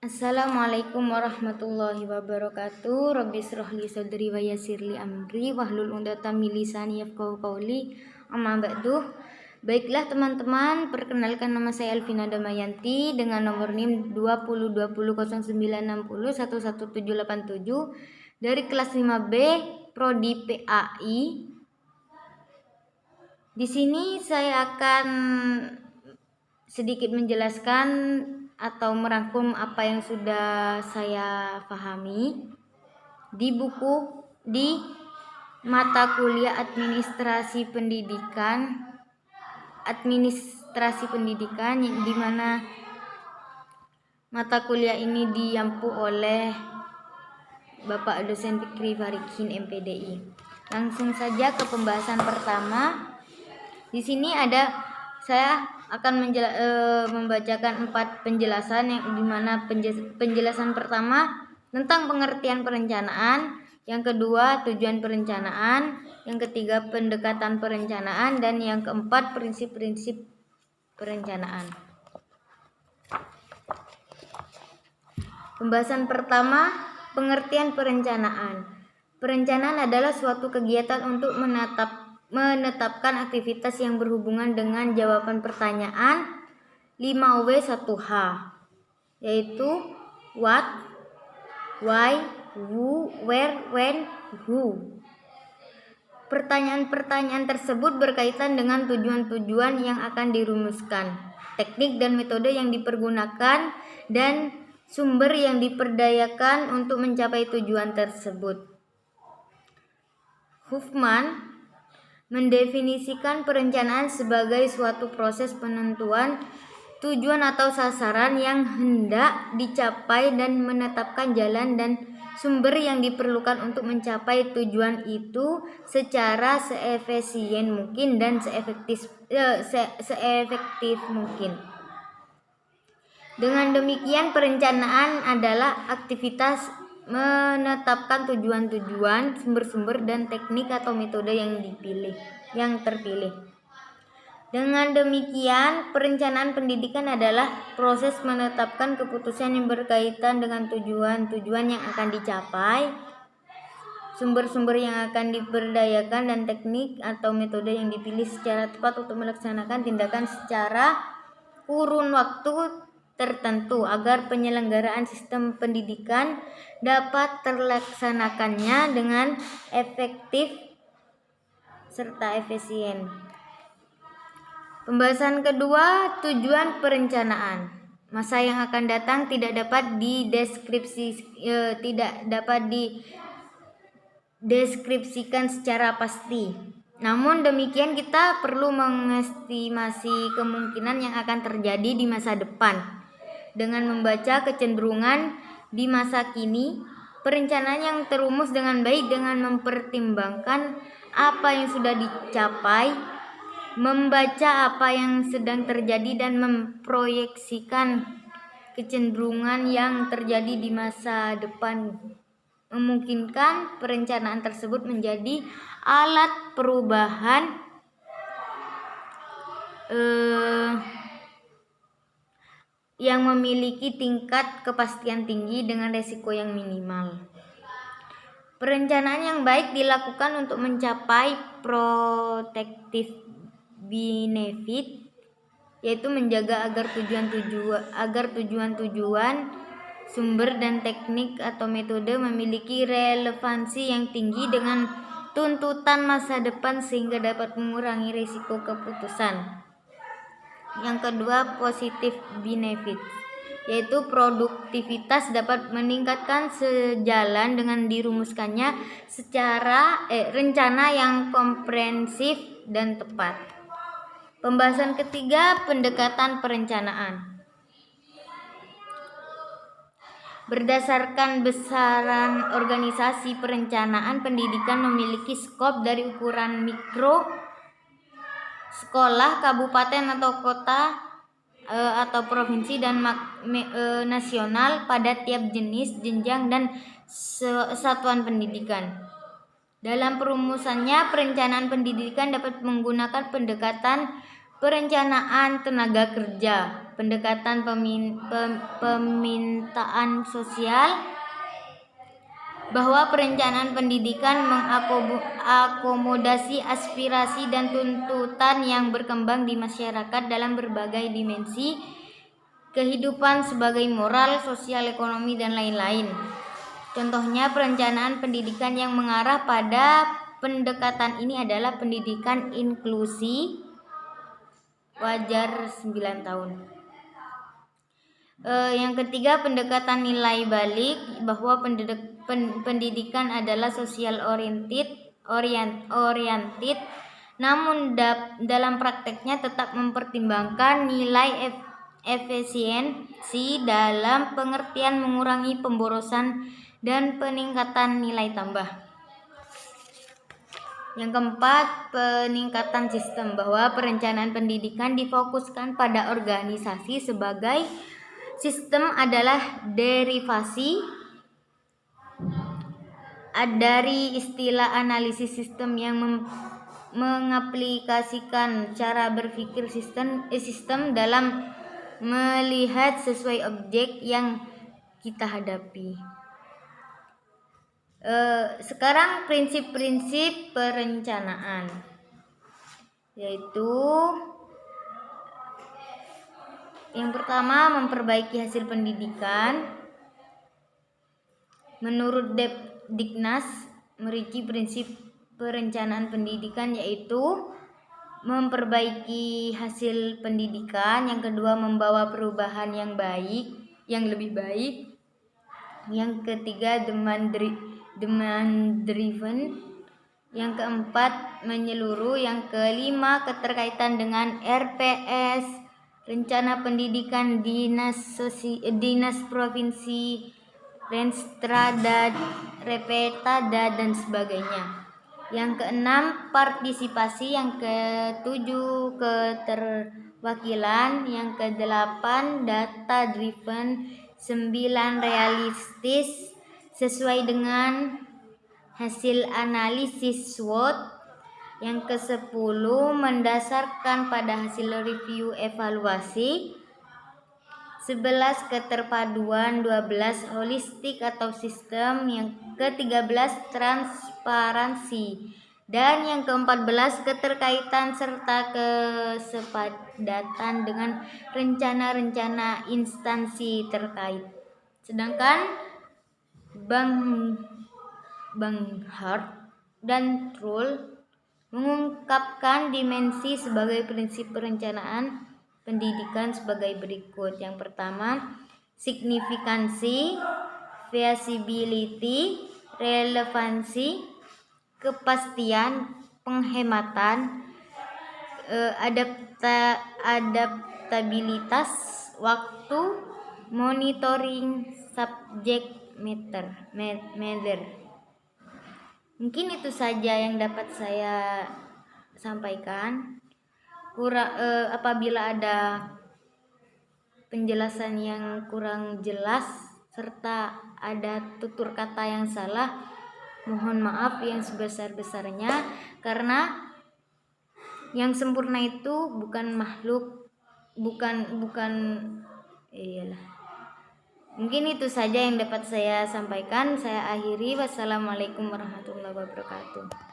Assalamualaikum warahmatullahi wabarakatuh. Rabbi shrah li sadri wa yassir li amri wahlul 'uqdatam min lisani yafqahu qawli. Amma ba'du. Baiklah teman-teman, perkenalkan nama saya Alvina Damayanti dengan nomor NIM 20200960111787 dari kelas 5B Prodi PAI. Di sini saya akan sedikit menjelaskan atau merangkum apa yang sudah saya pahami di mata kuliah administrasi pendidikan di mana mata kuliah ini diampu oleh Bapak dosen Fikri Farikin MPDI. Langsung saja ke pembahasan pertama. Di sini saya akan membacakan 4 penjelasan, yang dimana penjelasan pertama tentang pengertian perencanaan, yang kedua tujuan perencanaan, yang ketiga pendekatan perencanaan, dan yang keempat prinsip-prinsip perencanaan. Pembahasan pertama, pengertian perencanaan. Perencanaan adalah suatu kegiatan untuk menetapkan aktivitas yang berhubungan dengan jawaban pertanyaan 5W1H, yaitu what, why, who, where, when, who. Pertanyaan-pertanyaan tersebut berkaitan dengan tujuan-tujuan yang akan dirumuskan, teknik dan metode yang dipergunakan, dan sumber yang diperdayakan untuk mencapai tujuan tersebut. Huffman mendefinisikan perencanaan sebagai suatu proses penentuan tujuan atau sasaran yang hendak dicapai dan menetapkan jalan dan sumber yang diperlukan untuk mencapai tujuan itu secara seefisien mungkin dan seefektif mungkin. Dengan demikian, perencanaan adalah aktivitas menetapkan tujuan-tujuan, sumber-sumber, dan teknik atau metode yang terpilih. Dengan demikian, perencanaan pendidikan adalah proses menetapkan keputusan yang berkaitan dengan tujuan-tujuan yang akan dicapai, sumber-sumber yang akan diperdayakan, dan teknik atau metode yang dipilih secara tepat untuk melaksanakan tindakan secara kurun waktu tertentu agar penyelenggaraan sistem pendidikan dapat terlaksanakannya dengan efektif serta efisien. Pembahasan kedua, tujuan perencanaan. Masa yang akan datang tidak dapat dideskripsikan secara pasti. Namun demikian, kita perlu mengestimasi kemungkinan yang akan terjadi di masa depan. Dengan membaca kecenderungan di masa kini, perencanaan yang terumus dengan baik dengan mempertimbangkan apa yang sudah dicapai, membaca apa yang sedang terjadi, dan memproyeksikan kecenderungan yang terjadi di masa depan, memungkinkan perencanaan tersebut menjadi alat perubahan yang memiliki tingkat kepastian tinggi dengan resiko yang minimal. Perencanaan yang baik dilakukan untuk mencapai protective benefit, yaitu menjaga agar tujuan-tujuan, sumber, dan teknik atau metode memiliki relevansi yang tinggi dengan tuntutan masa depan sehingga dapat mengurangi risiko keputusan. Yang kedua, positive benefit, yaitu produktivitas dapat meningkatkan sejalan dengan dirumuskannya secara rencana yang komprehensif dan tepat. Pembahasan ketiga, pendekatan perencanaan. Berdasarkan besaran organisasi, perencanaan pendidikan memiliki skop dari ukuran mikro, sekolah, kabupaten atau kota atau provinsi, dan nasional pada tiap jenis, jenjang, dan satuan pendidikan. Dalam perumusannya, perencanaan pendidikan dapat menggunakan pendekatan perencanaan tenaga kerja, pendekatan pemintaan sosial, bahwa perencanaan pendidikan mengakomodasi aspirasi dan tuntutan yang berkembang di masyarakat dalam berbagai dimensi kehidupan sebagai moral, sosial, ekonomi, dan lain-lain. Contohnya perencanaan pendidikan yang mengarah pada pendekatan ini adalah pendidikan inklusi wajar 9 tahun. Yang ketiga, pendekatan nilai balik, bahwa pendidikan adalah social oriented, namun dalam prakteknya tetap mempertimbangkan nilai efisiensi dalam pengertian mengurangi pemborosan dan peningkatan nilai tambah. Yang keempat, peningkatan sistem, bahwa perencanaan pendidikan difokuskan pada organisasi sebagai sistem adalah derivasi dari istilah analisis sistem yang mengaplikasikan cara berpikir sistem dalam melihat sesuai objek yang kita hadapi. Sekarang prinsip-prinsip perencanaan, yaitu yang pertama, memperbaiki hasil pendidikan. Menurut Diknas merinci prinsip perencanaan pendidikan yaitu memperbaiki hasil pendidikan, yang kedua membawa perubahan yang lebih baik, yang ketiga demand driven, yang keempat menyeluruh, yang kelima keterkaitan dengan RPS, rencana pendidikan dinas provinsi, Renstrada, Repetada, dan sebagainya. Yang keenam partisipasi, yang ketujuh keterwakilan, yang kedelapan data driven, 9 realistis sesuai dengan hasil analisis SWOT, yang ke-10 mendasarkan pada hasil review evaluasi, 11 keterpaduan, 12 holistik atau sistem, yang ke-13 transparansi, dan yang ke-14 keterkaitan serta kesepadatan dengan rencana-rencana instansi terkait. Sedangkan Banghart dan Trull mengungkapkan dimensi sebagai prinsip perencanaan pendidikan sebagai berikut. Yang pertama, signifikansi, feasibility, relevansi, kepastian, penghematan, adaptabilitas, waktu, monitoring, subject matter. Mungkin itu saja yang dapat saya sampaikan. Apabila ada penjelasan yang kurang jelas serta ada tutur kata yang salah, mohon maaf yang sebesar-besarnya, karena yang sempurna itu bukan makhluk, iyalah. Mungkin itu saja yang dapat saya sampaikan. Saya akhiri. Wassalamualaikum warahmatullahi wabarakatuh.